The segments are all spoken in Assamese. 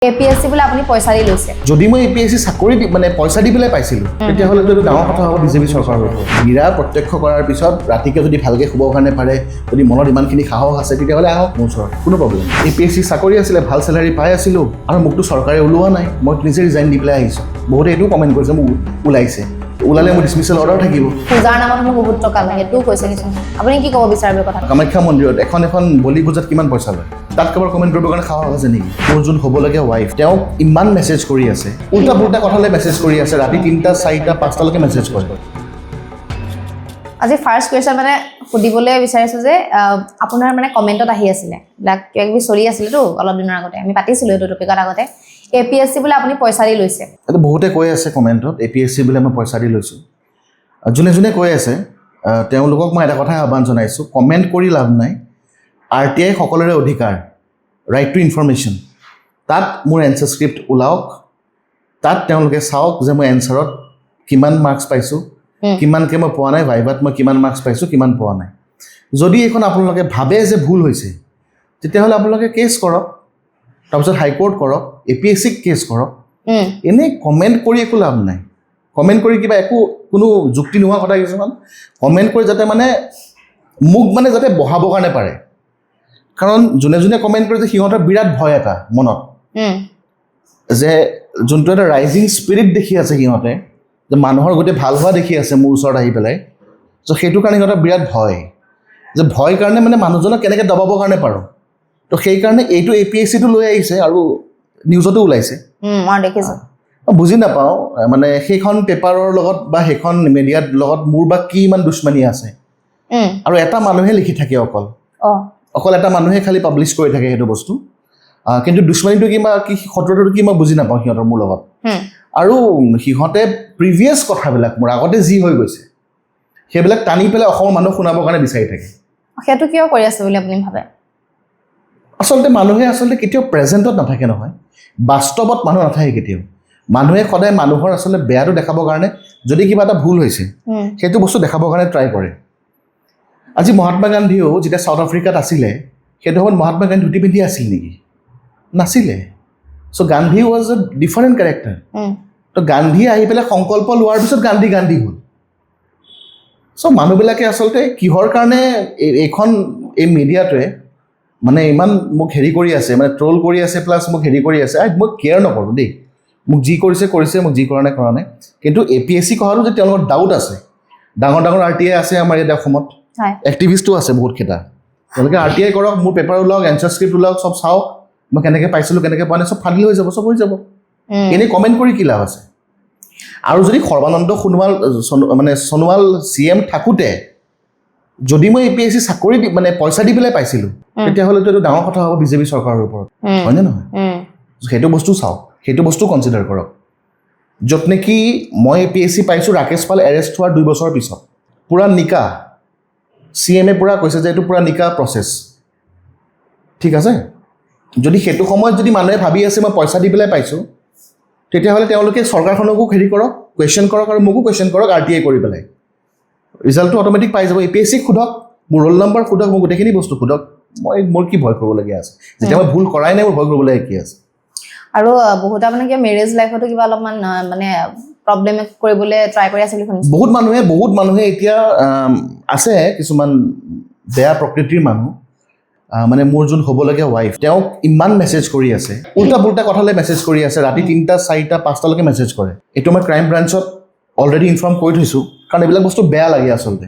APSC বলে আপুনি পইচা দি লৈছে যদি মই APSC চাকৰি মানে পইচা দি পেলাই পাইছিলোঁ তেতিয়াহ'লে এইটো ডাঙৰ কথা হ'ব বিজেপি চৰকাৰৰ ওপৰত মীৰা প্ৰত্যক্ষ কৰাৰ পিছত ৰাতিকে যদি ভালকৈ শুবৰ কাৰণে পাৰে যদি মনত ইমানখিনি সাহস আছে তেতিয়াহ'লে আহক মোৰ ওচৰত কোনো প্ৰব্লেম APSC চাকৰি আছিলে ভাল চেলাৰী পাই আছিলোঁ আৰু মোকতো চৰকাৰে ওলোৱা নাই মই নিজে ৰিজাইন দি পেলাই আহিছোঁ বহুতে এইটোও কমেণ্ট কৰিছে মোক ওলাইছে ওলালে মোৰ ডিছমিছাল অৰ্ডাৰ থাকিব পূজাৰ নামত মোক বহুত টকা লাগে এইটোও কৈছে কিছুমান আপুনি কি ক'ব বিচাৰিব কথা কামাখ্যা মন্দিৰত এখন বলি পূজাত কিমান পইচা লয় তাত কেৱল কমেণ্ট কৰিবৰ কাৰণে সাহস আছে নেকি মোৰ যোন হ'বলগীয়া ৱাইফ তেওঁক ইমান মেছেজ কৰি আছে উল্টা পুল্টা কথালৈ মেছেজ কৰি আছে ৰাতি 3টা 4টা 5টালৈকে মেছেজ কৰে আজি ফাৰ্ষ্ট কুৱেশ্যন মানে সুধিবলৈ বিচাৰিছোঁ যে আপোনাৰ মানে কমেণ্টত আহি আছিলে লাইক কিবা কিবি চলি আছিলেতো অলপ দিনৰ আগতে আমি পাতিছিলোঁ এইটো টপিকত আগতে APSC বোলে আপুনি পইচা দি লৈছে এইটো বহুতে কৈ আছে কমেণ্টত APSC বোলে মই পইচা দি লৈছোঁ যোনে যোনে কৈ আছে তেওঁলোকক মই এটা কথাই আহ্বান জনাইছোঁ কমেণ্ট কৰি লাভ নাই RTI সকলোৰে অধিকাৰ ৰাইট টু ইনফৰমেশ্যন তাত মোৰ এনচাৰ স্ক্ৰিপ্ট ওলাওক তাত তেওঁলোকে চাওক যে মই এনচাৰত কিমান মাৰ্কছ পাইছোঁ কিমানকৈ মই পোৱা নাই ভাইভাত মই কিমান মাৰ্কছ পাইছোঁ কিমান পোৱা নাই যদি এইখন আপোনালোকে ভাবে যে ভুল হৈছে তেতিয়াহ'লে আপোনালোকে কেছ কৰক তাৰপিছত হাইকোৰ্ট কৰক APSCক কেছ কৰক এনেই কমেণ্ট কৰি একো লাভ নাই কমেণ্ট কৰি কিবা একো কোনো যুক্তি নোহোৱা কথা কিছুমান কমেণ্ট কৰি যাতে মানে মোক মানে যাতে বহাবৰ কাৰণে পাৰে কাৰণ যোনে যোনে কমেণ্ট কৰিছে সিহঁতৰ বিৰাট ভয় এটা মনত যে যোনটো এটা ৰাইজিং স্পিৰিট দেখি আছে সিহঁতে যে মানুহৰ গোটেই ভাল হোৱা দেখি আছে মোৰ ওচৰত আহি পেলাই চ' সেইটো কাৰণে সিহঁতৰ বিৰাট ভয় যে ভয় কাৰণে মানে মানুহজনক কেনেকৈ দবাবৰ কাৰণে পাৰোঁ তো সেইকাৰণে এইটো APSCটো লৈ আহিছে আৰু নিউজতো ওলাইছে মই দেখিছোঁ বুজি নাপাওঁ মানে সেইখন পেপাৰৰ লগত বা সেইখন মিডিয়াৰ লগত মোৰ বা কি ইমান দুশ্মনী আছে আৰু এটা মানুহে লিখি থাকে অকল এটা মানুহে খালি পাব্লিছ কৰি থাকে সেইটো বস্তু কিন্তু দুশ্মনীটো কিবা কি শত্ৰুতাটো কি মই বুজি নাপাওঁ সিহঁতৰ মোৰ লগত আৰু সিহঁতে প্ৰিভিয়াছ কথাবিলাক মোৰ আগতে যি হৈ গৈছে সেইবিলাক টানি পেলাই অসমৰ মানুহ শুনাবৰ কাৰণে বিচাৰি থাকে সেইটো কিয় কৰি আছে বুলি আপুনি ভাবে আচলতে মানুহে কেতিয়াও প্ৰেজেণ্টত নাথাকে নহয় বাস্তৱত মানুহ নাথাকে কেতিয়াও মানুহে সদায় মানুহৰ আচলতে বেয়াটো দেখাবৰ কাৰণে যদি কিবা এটা ভুল হৈছে সেইটো বস্তু দেখাবৰ কাৰণে ট্ৰাই কৰে আজি মহাত্মা গান্ধীও যেতিয়া চাউথ আফ্ৰিকাত আছিলে সেইটো সময়ত মহাত্মা গান্ধী ধুতি পিন্ধি আছিল নেকি নাছিলে চ' Gandhi was a different character তো গান্ধী আহি পেলাই সংকল্প লোৱাৰ পিছত গান্ধী হ'ল চ' মানুহবিলাকে আচলতে কিহৰ কাৰণে এই মিডিয়াটোৱে মানে ইমান মোক হেৰি কৰি আছে মানে ট্ৰল কৰি আছে প্লাছ মোক হেৰি কৰি আছে মই কেয়াৰ নকৰোঁ দেই মোক যি কৰিছে মোক যি কৰা নাই কিন্তু APSC কথাটো যে তেওঁলোকৰ ডাউট আছে ডাঙৰ RTI আছে আমাৰ ইয়াত অসমত এক্টিভিষ্টো আছে বহুতকেইটা তেওঁলোকে RTI কৰক মোৰ পেপাৰ ওলাওক এনচাৰ স্ক্ৰিপ্ট ওলাওক চব চাওক মই কেনেকৈ পাইছিলোঁ কেনেকৈ পোৱা নাই চব ফাদিল হৈ যাব চব হৈ যাব এনেই কমেণ্ট কৰি কি লাভ আছে আৰু যদি সৰ্বানন্দ সোণোৱাল CM থাকোঁতে যদি মই APSC চাকৰি মানে পইচা দি পেলাই পাইছিলোঁ তেতিয়াহ'লেতো এইটো ডাঙৰ কথা হ'ব বিজেপি চৰকাৰৰ ওপৰত হয়নে নহয় সেইটো বস্তু চাওক সেইটো বস্তু কনচিডাৰ কৰক য'ত নেকি মই APSC পাইছোঁ ৰাকেশ পাল এৰেষ্ট হোৱাৰ 2 বছৰ পিছত পূৰা নিকা CMয়ে পূৰা কৈছে যে এইটো পূৰা নিকা প্ৰচেছ ঠিক আছে যদি সেইটো সময়ত যদি মানুহে ভাবি আছে মই পইচা দি পেলাই পাইছোঁ তেতিয়াহ'লে তেওঁলোকে চৰকাৰখনকো হেৰি কৰক কুৱেশ্যন কৰক আৰু মোকো কুৱেশ্যন কৰক RTI কৰি পেলাই ৰিজাল্টটো অট'মেটিক পাই যাব APSCক সোধক মোৰ ৰোল নম্বৰ সোধক মোক গোটেইখিনি বস্তু সোধক মোৰ কি ভয় কৰিবলগীয়া আছে যেতিয়া মই ভুল কৰাই নাই মোৰ ভয় কৰিবলগীয়া কি আছে আৰু বহুত মানে কি মেৰেজ লাইফতো কিবা অলপমান মানে প্ৰব্লেম কৰিবলৈ ট্ৰাই কৰি আছে বুলি শুনিছোঁ বহুত মানুহে এতিয়া আছে কিছুমান বেয়া প্ৰকৃতিৰ মানুহ মানে মোৰ যোন হ'বলগীয়া ৱাইফ তেওঁক ইমান মেছেজ কৰি আছে উল্টা পুল্টা কথালৈ মেছেজ কৰি আছে ৰাতি 3টা 4টা 5টালৈকে মেছেজ কৰে এইটো মই ক্ৰাইম ব্ৰাঞ্চত অলৰেডি ইনফৰ্ম কৰি থৈছোঁ কাৰণ এইবিলাক বস্তু বেয়া লাগে আচলতে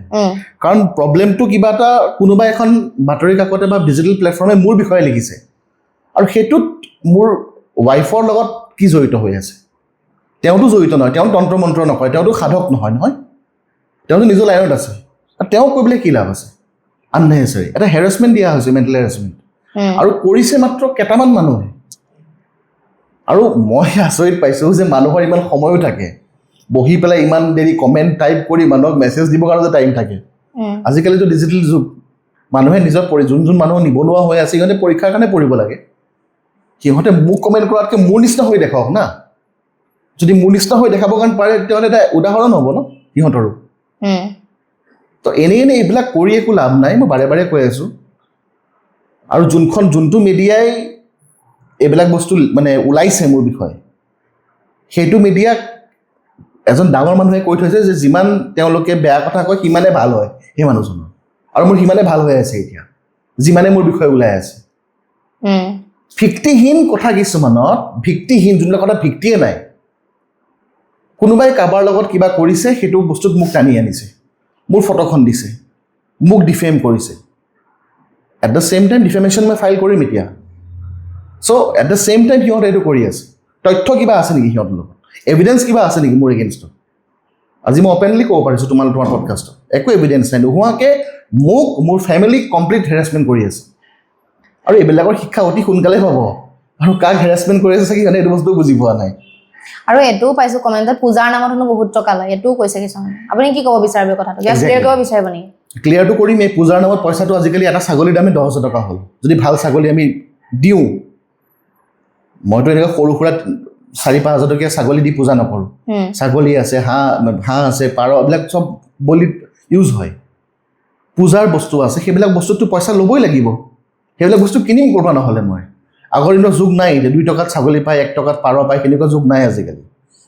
কাৰণ প্ৰব্লেমটো কিবা এটা কোনোবা এখন বাতৰি কাকতে বা ডিজিটেল প্লেটফৰ্মে মোৰ বিষয়ে লিখিছে আৰু সেইটোত মোৰ ৱাইফৰ লগত কি জড়িত হৈ আছে তেওঁতো জড়িত নহয় তেওঁ তন্ত্ৰ মন্ত্ৰ নকৰে তেওঁতো সাধক নহয় তেওঁতো নিজৰ লাইনত আছে আৰু তেওঁক কৰিবলৈ কি লাভ আছে আননেচেচাৰী এটা হেৰাছমেণ্ট দিয়া হৈছে মেণ্টেল হেৰাছমেণ্ট আৰু কৰিছে মাত্ৰ কেইটামান মানুহে আৰু মই আচৰিত পাইছোঁ যে মানুহৰ ইমান সময়ো থাকে বহি পেলাই ইমান দেৰি কমেণ্ট টাইপ কৰি মানুহক মেছেজ দিবৰ কাৰণে টাইম থাকে আজিকালিতো ডিজিটেল যুগ মানুহে নিজৰ যোন মানুহ নিবনুৱা হৈ আছে সিহঁতে পৰীক্ষাৰ কাৰণে পঢ়িব লাগে সিহঁতে মোক কমেণ্ট কৰাতকৈ মোৰ নিচিনা হৈ দেখাওক না যদি মোৰ নিচিনা হৈ দেখাবৰ কাৰণে পাৰে তেতিয়াহ'লে এটা উদাহৰণ হ'ব ন সিহঁতৰো তো এনেই এইবিলাক কৰি একো লাভ নাই মই বাৰে বাৰে কৈ আছোঁ আৰু যোনটো মিডিয়াই এইবিলাক বস্তু মানে ওলাইছে মোৰ বিষয়ে সেইটো মিডিয়াক এজন ডাঙৰ মানুহে কৈ থৈছে যে যিমান তেওঁলোকে বেয়া কথা কয় সিমানে ভাল হয় সেই মানুহজনৰ আৰু মোৰ সিমানে ভাল হৈ আছে এতিয়া যিমানে মোৰ বিষয়ে ওলাই আছে ভিত্তিহীন কথা কিছুমানত ভিত্তিহীন যোনবিলাক কথা ভিত্তিয়ে নাই কোনোবাই কাৰোবাৰ লগত কিবা কৰিছে সেইটো বস্তুত মোক টানি আনিছে মোৰ ফটোখন দিছে মোক ডিফেম কৰিছে এট দ্য চেম টাইম ডিফেমেশ্যন মই ফাইল কৰিম এতিয়া চ' এট দ্য চেম টাইম সিহঁতে এইটো কৰি আছে তথ্য কিবা আছে নেকি সিহঁতৰ লগত এভিডেঞ্চ কিবা আছে নেকি মোৰ এগেইনষ্টত আজি মই অপেনলি ক'ব পাৰিছোঁ তোমাৰ পডকাষ্টত একো এভিডেঞ্চ নাই নোহোৱাকৈ মোক মোৰ ফেমিলিক কমপ্লিট হেৰাছমেণ্ট কৰি আছে আৰু এইবিলাকৰ শিক্ষা অতি সোনকালে পাব আৰু কাক হেৰাছমেণ্ট কৰি আছে চাগে সিহঁতে এইটো বস্তু বুজি পোৱা নাই আৰু এইটোও পাইছোঁ কমেণ্টত পূজাৰ নামত হেনো বহুত টকা লয় এইটোও কৈছে কিছুমানে আপুনি কি ক'ব বিচাৰিব কথাটো ক্লিয়াৰ কৰিব বিচাৰিব নেকি ক্লিয়াৰটো কৰিম এই পূজাৰ নামত পইচাটো আজিকালি এটা ছাগলীৰ দামে 10,000 টকা হ'ল যদি ভাল ছাগলী আমি দিওঁ মইতো এনেকৈ সৰু সুৰা 4-5 হাজাৰ টকীয়া ছাগলী দি পূজা নকৰোঁ ছাগলী আছে হাঁহ আছে পাৰ এইবিলাক চব বলিত ইউজ হয় পূজাৰ বস্তু আছে সেইবিলাক বস্তুটো পইচা ল'বই লাগিব সেইবিলাক বস্তু কিনিম ক'ৰবা নহ'লে মই আগৰ দিনৰ যুগ নাই যে 2 টকাত ছাগলী পায় 1 টকাত পাৰ পায় সেনেকুৱা যুগ নাই আজিকালি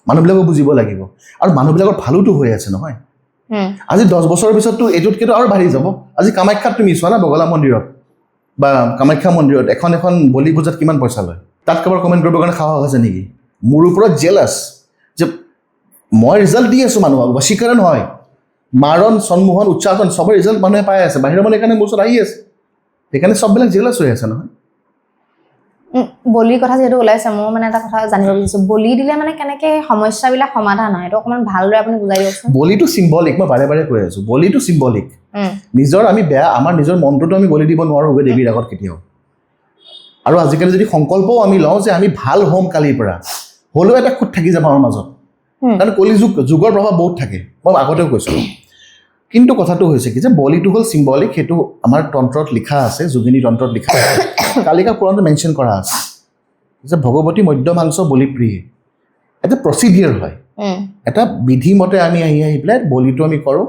মানুহবিলাকো বুজিব লাগিব আৰু মানুহবিলাকৰ ভালোতো হৈ আছে নহয় আজি 10 বছৰৰ পিছততো এইটোতকেতো আৰু বাঢ়ি যাব আজি কামাখ্যাত তুমি চোৱা না বগলা মন্দিৰত বা কামাখ্যা মন্দিৰত এখন বলি পূজাত কিমান পইচা লয় তাত কাৰোবাৰ কমেণ্ট কৰিবৰ কাৰণে সাহস আছে নেকি মোৰ ওপৰত জেলাছ যে মই ৰিজাল্ট দি আছোঁ মানুহক বশীকৰণ হয় মাৰণ সন্মোহন উচ্চাটন চবৰ ৰিজাল্ট মানুহে পাই আছে বাহিৰৰ মানুহে কাৰণে মোৰ ওচৰত আহি আছে সেইকাৰণে চববিলাক জেলাছ হৈ আছে নহয় বলিৰ কথা যিহেতু ওলাইছে মই মানে এটা কথা জানিব বিচাৰিছোঁ বলি দিলে মানে কেনেকৈ সমস্যাবিলাক সমাধান হয় এইটো অকণমান ভালদৰে আপুনি বুজাই দিয়কচোন বলিটো চিম্বলিক মই বাৰে বাৰে কৈ আছোঁ বলিটো চিম্বলিক নিজৰ আমি বেয়া আমাৰ নিজৰ মনটোতো আমি বলি দিব নোৱাৰোঁ দেৱীৰ আগত কেতিয়াও আৰু আজিকালি যদি সংকল্পও আমি লওঁ যে আমি ভাল হ'ম কালিৰ পৰা হ'লেও এটা খুঁত থাকি যাব আমাৰ মাজত কাৰণ যুগৰ প্ৰভাৱ বহুত থাকে মই আগতেও কৈছোঁ কিন্তু কথাটো হৈছে কি যে বলিটো হ'ল চিম্বলিক সেইটো আমাৰ তন্ত্ৰত লিখা আছে যোগিনী তন্ত্ৰত লিখা আছে কালিকা পুৰাণত মেনশ্যন কৰা আছে যে ভগৱতী মধ্যমাংস বলিপ্ৰিয়ে এটা প্ৰচিডিয়ৰ হয় এটা বিধিমতে আমি আহি পেলাই বলিটো আমি কৰোঁ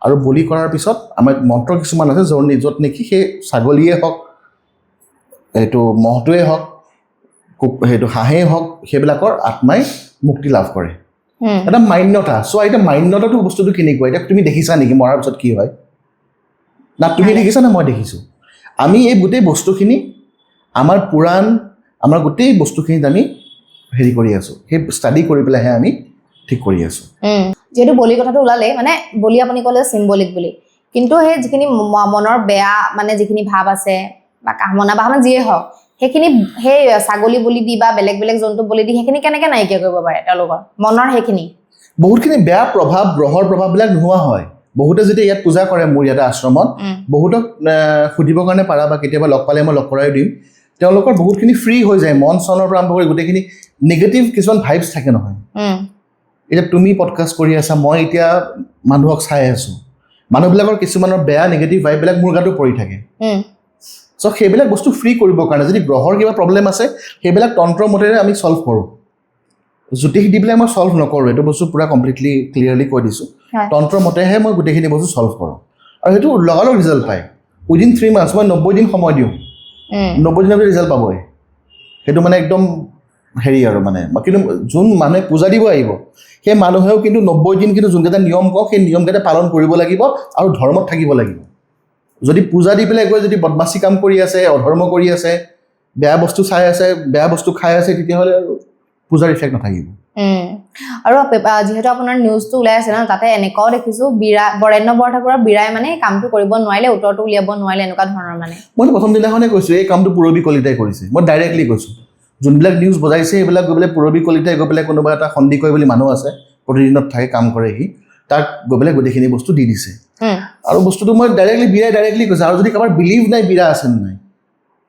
আৰু বলি কৰাৰ পিছত আমাৰ মন্ত্ৰ কিছুমান আছে য'ত নেকি সেই ছাগলীয়ে হওক এইটো মহটোৱে হওক সেইটো হাঁহেই হওক সেইবিলাকৰ আত্মাই মুক্তি লাভ কৰে এটা মান্যতা চোৱা এতিয়া মান্যতাটো বস্তুটো কেনেকুৱা এতিয়া তুমি দেখিছা নেকি মৰাৰ পিছত কি হয় না তুমি দেখিছা না মই দেখিছোঁ আমি এই গোটেই বস্তুখিনি আমাৰ পুৰাণ আমাৰ গোটেই বস্তুখিনিত আমি হেৰি কৰি আছোঁ সেই ষ্টাডি কৰি পেলাইহে আমি ঠিক কৰি আছোঁ যিহেতু বলি কথাটো ওলালে মানে বলি আপুনি ক'লে চিম্বলিক বুলি কিন্তু সেই যিখিনি মনৰ বেয়া মানে যিখিনি ভাৱ আছে বা কামনা বা যিয়ে হওক সেইখিনি সেই ছাগলী বলি দি বা বেলেগ বেলেগ জন্তু বলি দি সেইখিনি কেনেকৈ নাইকিয়া কৰিব পাৰে তেওঁলোকৰ মনৰ সেইখিনি বহুতখিনি বেয়া প্ৰভাৱ গ্ৰহৰ প্ৰভাৱবিলাক নোহোৱা হয় বহুতে যেতিয়া ইয়াত পূজা কৰে মোৰ ইয়াতে আশ্ৰমত বহুতক সুধিবৰ কাৰণে পাৰা বা কেতিয়াবা লগ পালে মই লগ কৰাই দিম তেওঁলোকৰ বহুতখিনি ফ্ৰী হৈ যায় মন চনৰ পৰা আৰম্ভ কৰি গোটেইখিনি নিগেটিভ কিছুমান ভাইবছ থাকে নহয় এতিয়া তুমি পডকাষ্ট কৰি আছা মই এতিয়া মানুহক চাই আছোঁ মানুহবিলাকৰ কিছুমানৰ বেয়া নিগেটিভ ভাইববিলাক মোৰ গাতো পৰি থাকে চ' সেইবিলাক বস্তু ফ্ৰী কৰিবৰ কাৰণে যদি গ্ৰহৰ কিবা প্ৰব্লেম আছে সেইবিলাক তন্ত্ৰৰ মতেৰে আমি চল্ভ কৰোঁ জ্যোতিষ দি পেলাই মই চল্ভ নকৰোঁ এইটো বস্তু পূৰা কমপ্লিটলি ক্লিয়াৰলি কৈ দিছোঁ তন্ত্ৰৰ মতেহে মই গোটেইখিনি বস্তু চল্ভ কৰোঁ আৰু সেইটো লগালগ ৰিজাল্ট পায় উইদিন 3 মান্থছ মই 90 দিন সময় দিওঁ 90 দিনৰ ৰিজাল্ট পাবই সেইটো মানে একদম হেৰি আৰু মানে কিন্তু যোন মানুহে পূজা দিব আহিব সেই মানুহেও কিন্তু 90 দিন কিন্তু যোনকেইটা নিয়ম কওঁ সেই নিয়মকেইটা পালন কৰিব লাগিব আৰু ধৰ্মত থাকিব লাগিব যদি পূজা দি পেলাই গৈ যদি বদমাচি কাম কৰি আছে অধৰ্ম কৰি আছে বেয়া বস্তু চাই আছে বেয়া বস্তু খাই আছে তেতিয়াহ'লে আৰু পূজাৰ ইফেক্ট নাথাকিব আৰু যিহেতু আপোনাৰ নিউজটো ওলাই আছে ন তাতে এনেকুৱাও দেখিছোঁ বৰেণ্য বৰঠাকুৰৰ বীৰাই মানে কামটো কৰিব নোৱাৰিলে উত্তৰটো উলিয়াব নোৱাৰিলে এনেকুৱা ধৰণৰ মানে মই প্ৰথম দিনাখনে কৈছোঁ এই কামটো পূৰবী কলিতাই কৰিছে মই ডাইৰেক্টলি কৈছোঁ যোনবিলাক নিউজ বজাইছে সেইবিলাক গৈ পেলাই পূৰবী কলিতাই গৈ পেলাই কোনোবা এটা সন্দিকৈ বুলি মানুহ আছে প্ৰতিদিনত থাকে কাম কৰে সি তাক গৈ পেলাই গোটেইখিনি বস্তু দি দিছে আৰু বস্তুটো মই বীৰাই ডাইৰেক্টলি কৈছোঁ আৰু যদি কাৰোবাৰ বিলিভ নাই বীৰা আছে নাই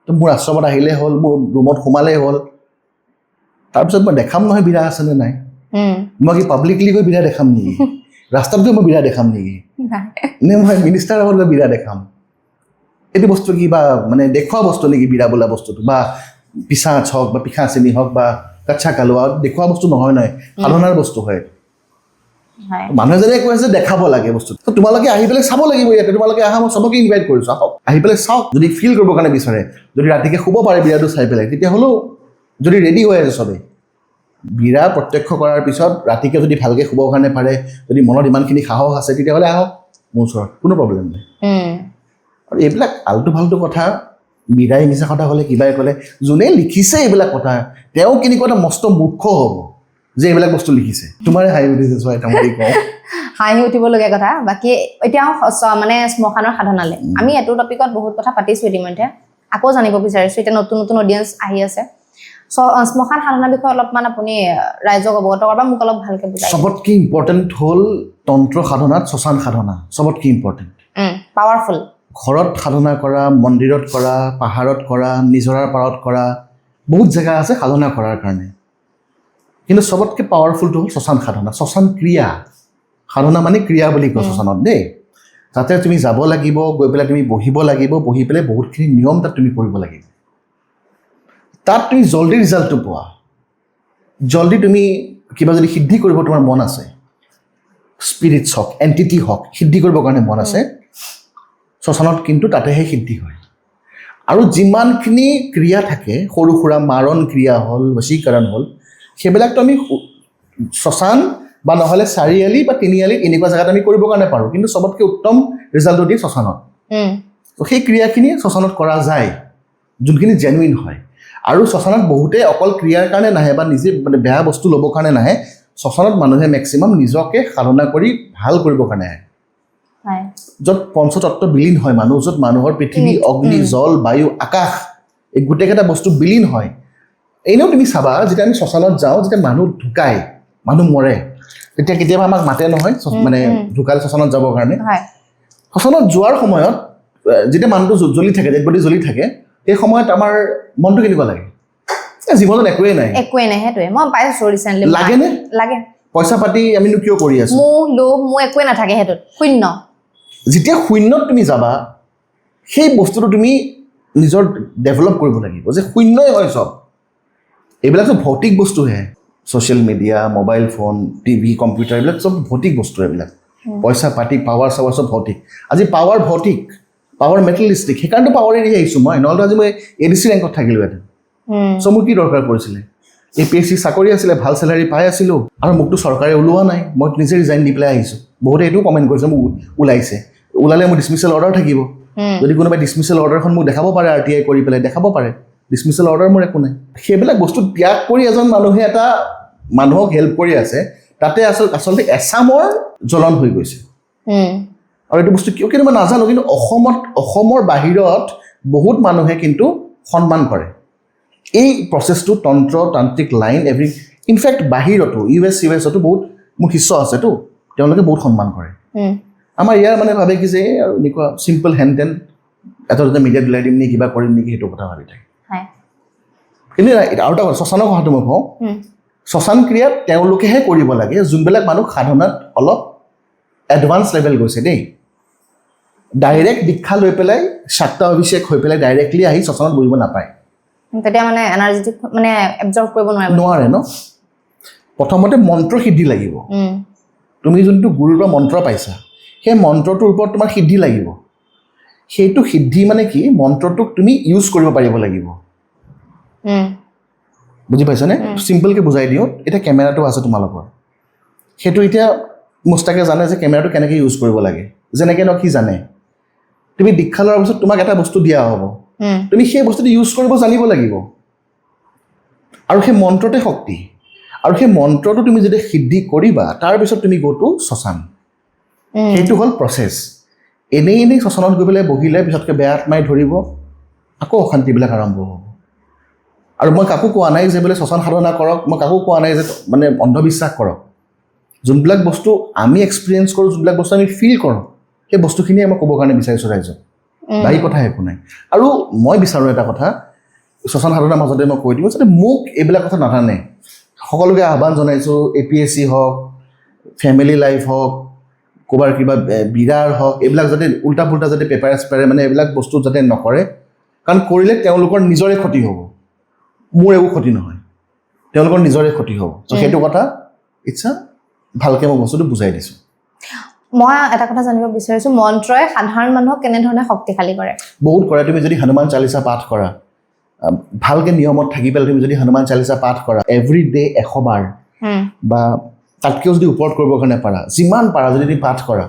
তো মোৰ আশ্ৰমত আহিলে হ'ল মোৰ ৰুমত সোমালেই হ'ল তাৰপিছত মই দেখাম নহয় বীৰা আছেনে নাই মই কি পাব্লিকলি গৈ বীৰা দেখাম নেকি ৰাস্তাত গৈ মই বীৰা দেখাম নেকি নে মই মিনিষ্টাৰ আগত গৈ বীৰা দেখাম এইটো বস্তু কি বা মানে দেখুওৱা বস্তু নেকি বীৰা বোলা বস্তুটো বা পিছাচ হওক বা পিখাচিনি হওক বা কাচ্ছা কালুৱা দেখুওৱা বস্তু নহয় সাধনাৰ বস্তু হয় মানুহে যেনে কৈ আছে দেখাব লাগে বস্তুটো তোমালোকে আহি পেলাই চাব লাগিব ইয়াতে তোমালোকে আহা মই চবকে ইনভাইট কৰিছোঁ আহক আহি পেলাই চাওক যদি ফিল কৰিবৰ কাৰণে বিচাৰে যদি ৰাতিকে শুব পাৰে বীৰাটো চাই পেলাই তেতিয়াহ'লেও যদি ৰেডি হৈ আছে চবেই বীৰা প্ৰত্যক্ষ কৰাৰ পিছত ৰাতিকে যদি ভালকৈ শুবৰ কাৰণে পাৰে যদি মনত ইমানখিনি সাহস আছে তেতিয়াহ'লে আহক মোৰ ওচৰত কোনো প্ৰব্লেম নাই আৰু এইবিলাক আলটু ফাল্টু কথা মীৰাই মিছা কথা ক'লে কিবাই ক'লে যোনে লিখিছে এইবিলাক কথা তেওঁ কেনেকুৱা এটা মস্ত মূৰ্খ হ'ব যে এইবিলাক বস্তু লিখিছে তোমাৰে হাঁহি উঠিছে চোৱা এটা মই কওঁ হাঁহি উঠিবলগীয়া কথা বাকী এতিয়া মানে শ্মশানৰ সাধনালে আমি এইটো টপিকত বহুত কথা পাতিছোঁ ইতিমধ্যে আকৌ জানিব বিচাৰিছোঁ এতিয়া নতুন নতুন অডিয়েঞ্চ আহি আছে শ্মশান সাধনাৰ বিষয়ে অলপমান আপুনি ৰাইজক অৱগত কৰা বা মোক অলপ ভালকৈ বুজাই চবতকৈ ইম্পৰ্টেণ্ট হ'ল তন্ত্ৰ সাধনাত শ্মশান সাধনা চবতকৈ ইম্পৰ্টেণ্ট পাৱাৰফুল ঘৰত সাধনা কৰা মন্দিৰত কৰা পাহাৰত কৰা নিজৰাৰ পাৰত কৰা বহুত জেগা আছে সাধনা কৰাৰ কাৰণে কিন্তু চবতকৈ পাৱাৰফুলটো হ'ল শ্মশান সাধনা শ্মশান ক্ৰিয়া সাধনা মানে ক্ৰিয়া বুলি কয় শ্মশানত দেই তাতে তুমি যাব লাগিব গৈ পেলাই তুমি বহিব লাগিব বহি পেলাই বহুতখিনি নিয়ম তাত তুমি কৰিব লাগিব তাত তুমি জল্দি ৰিজাল্টটো পোৱা জল্দি তুমি কিবা যদি সিদ্ধি কৰিব তোমাৰ মন আছে স্পিৰিটছ হওক এণ্টিটি হওক সিদ্ধি কৰিবৰ কাৰণে মন আছে শ্মশানত কিন্তু তাতেহে সিদ্ধি হয় আৰু যিমানখিনি ক্ৰিয়া থাকে সৰু সুৰা মাৰণ ক্ৰিয়া হ'ল বশীকৰণ হ'ল সেইবিলাকতো আমি শ্মশান বা নহ'লে চাৰিআলি বা তিনিআলি এনেকুৱা জেগাত আমি কৰিবৰ কাৰণে পাৰোঁ কিন্তু চবতকৈ উত্তম ৰিজাল্টটো দিয়ে শ্মশানত তো সেই ক্ৰিয়াখিনি শ্মশানত কৰা যায় যোনখিনি জেনুইন হয় আৰু শ্মশানত বহুতে অকল ক্ৰিয়াৰ কাৰণে নাহে বা নিজে মানে বেয়া বস্তু ল'বৰ কাৰণে নাহে শ্মশানত মানুহে মেক্সিমাম নিজকে সাধনা কৰি ভাল কৰিবৰ কাৰণে আহে য'ত পঞ্চতত্ব বিলীন হয় মানুহ য'ত মানুহৰ পৃথিৱী অগ্নি জল বায়ু আকাশ এই গোটেইকেইটা বস্তু বিলীন হয় এনেও তুমি চাবা যেতিয়া আমি শ্মশানত যাওঁ যেতিয়া মানুহ ঢুকায় মানুহ মৰে তেতিয়া কেতিয়াবা আমাক মাতে নহয় মানে ঢুকালে শ্মশানত যাবৰ কাৰণে শ্মশানত যোৱাৰ সময়ত যেতিয়া মানুহটো জ্বলি থাকে ডেড বডি জ্বলি থাকে সেই সময়ত আমাৰ মনটো কেনেকুৱা লাগে জীৱনত একোৱেই নাই সেইটোৱে মই পাইছোঁ ৰিচেণ্টলি লাগেনে লাগে পইচা পাতি আমিনো কিয় কৰি আছোঁ মোৰ একোৱে নাথাকে সেইটোত শূন্য যেতিয়া শূন্যত তুমি যাবা সেই বস্তুটো তুমি নিজৰ ডেভেলপ কৰিব লাগিব যে শূন্যই হয় চব এইবিলাক চব ভৌতিক বস্তুহে social media mobile phone TV computer এইবিলাক চব ভৌতিক বস্তু এইবিলাক পইচা পাতি পাৱাৰ চাৱাৰ চব ভৌতিক আজি পাৱাৰ ভৌতিক পাৱাৰ মেটেৰিয়েলিষ্টিক সেইকাৰণেতো পাৱাৰ এৰি আহিছোঁ মই নহ'লে আজি মই ADC ৰেংকত থাকিলোহেঁতেন চ' মোৰ কি দৰকাৰ পৰিছিলে APSC চাকৰি আছিলে ভাল চেলাৰী পাই আছিলোঁ আৰু মোকতো চৰকাৰে ওলোৱা নাই মই নিজে ৰিজাইন দি পেলাই আহিছোঁ বহুতে এইটোও কমেণ্ট কৰিছে মোক ওলাইছে ওলালে মোৰ ডিছমিছেল অৰ্ডাৰ থাকিব যদি কোনোবাই ডিছমিছেল অৰ্ডাৰখন মোক দেখাব পাৰে RTI কৰি পেলাই দেখাব পাৰে ডিছমিছেল অৰ্ডাৰ মোৰ একো নাই সেইবিলাক বস্তু ত্যাগ কৰি এজন মানুহে এটা মানুহক হেল্প কৰি আছে তাতে আচলতে এছামৰ জ্বলন হৈ গৈছে আৰু এইটো বস্তু কিয় কিন্তু মই নাজানো কিন্তু অসমৰ বাহিৰত বহুত মানুহে কিন্তু সন্মান কৰে এই প্ৰচেছটো তন্ত্ৰ তান্ত্ৰিক লাইন এভৰি ইনফেক্ট বাহিৰতো US বহুত মোৰ শিষ্য আছেতো তেওঁলোকে বহুত সন্মান কৰে আমাৰ ইয়াৰ মানে ভাবে কি যে আৰু এনেকুৱা চিম্পল হেণ্ডেন এটা দুটা মিডিয়াত ওলাই দিম নেকি কিবা কৰিম নেকি সেইটো কথা ভাবি থাকে কিন্তু আৰু এটা শ্মশানৰ কথাটো মই কওঁ শ্মশান ক্ৰিয়াত তেওঁলোকেহে কৰিব লাগে যোনবিলাক মানুহ সাধনাত অলপ এডভান্স লেভেল গৈছে দেই ডাইৰেক্ট দীক্ষা লৈ পেলাই সাতটা অভিষেক হৈ পেলাই ডাইৰেক্টলি আহি শ্মশানত বহিব নাপায় তেতিয়া মানে এনাৰ্জি মানে এবজৰ্ব কৰিব নোৱাৰে ন প্ৰথমতে মন্ত্ৰ সিদ্ধি লাগিব তুমি যোনটো গুৰুৰ পৰা মন্ত্ৰ পাইছা সেই মন্ত্ৰটোৰ ওপৰত তোমাৰ সিদ্ধি লাগিব সেইটো সিদ্ধি মানে কি মন্ত্ৰটোক তুমি ইউজ কৰিব পাৰিব লাগিব বুজি পাইছানে চিম্পলকৈ বুজাই দিওঁ এতিয়া কেমেৰাটো আছে তোমালোকৰ সেইটো এতিয়া মুস্তাকে জানে যে কেমেৰাটো কেনেকৈ ইউজ কৰিব লাগে যেনেকৈ ন কি জানে তুমি দীক্ষা লোৱাৰ পিছত তোমাক এটা বস্তু দিয়া হ'ব তুমি সেই বস্তুটো ইউজ কৰিব জানিব লাগিব আৰু সেই মন্ত্ৰতে শক্তি আৰু সেই মন্ত্ৰটো তুমি যদি সিদ্ধি কৰিবা তাৰপিছত তুমি গ'টো শ্মশান সেইটো হ'ল প্ৰচেছ এনেই শ্মশানত গৈ পেলাই বহিলে পিছতকৈ বেয়া আত্মাই ধৰিব আকৌ অশান্তিবিলাক আৰম্ভ হ'ব আৰু মই কাকো কোৱা নাই যে বোলে শ্মশান সাধনা কৰক মই কাকো কোৱা নাই যে মানে অন্ধবিশ্বাস কৰক যোনবিলাক বস্তু আমি এক্সপিৰিয়েঞ্চ কৰোঁ যোনবিলাক বস্তু আমি ফিল কৰোঁ সেই বস্তুখিনিয়ে মই ক'বৰ কাৰণে বিচাৰিছোঁ ৰাইজক বাকী কথা একো নাই আৰু মই বিচাৰোঁ এটা কথা শ্মশান সাধনাৰ মাজতে মই কৈ দিওঁ যাতে মোক এইবিলাক কথা নাজানে সকলোকে আহ্বান জনাইছোঁ APSC হওক ফেমিলি লাইফ হওক ক'ৰবাৰ কিবা বিৰাৰ হওক এইবিলাক যাতে উল্টা পুল্টা যাতে পেপাৰ এক্সপায়াৰ মানে এইবিলাক বস্তু যাতে নকৰে কাৰণ কৰিলে তেওঁলোকৰ নিজৰে ক্ষতি হ'ব মোৰ একো ক্ষতি নহয় তেওঁলোকৰ নিজৰে ক্ষতি হ'ব চ' সেইটো কথা ইচ্ছা ভালকৈ মই বস্তুটো বুজাই দিছোঁ মই এটা কথা জানিব বিচাৰিছোঁ মন্ত্ৰই সাধাৰণ মানুহক কেনেধৰণে শক্তিশালী কৰে বহুত কৰে তুমি যদি হনুমান চালিচা পাঠ কৰা ভালকৈ নিয়মত থাকি পেলাই তুমি যদি হনুমান চালিচা পাঠ কৰা এভৰি ডে 100 বাৰ বা তাতকৈও যদি ওপৰত কৰিবৰ কাৰণে পাৰা যিমান পাৰা যদি তুমি পাঠ কৰা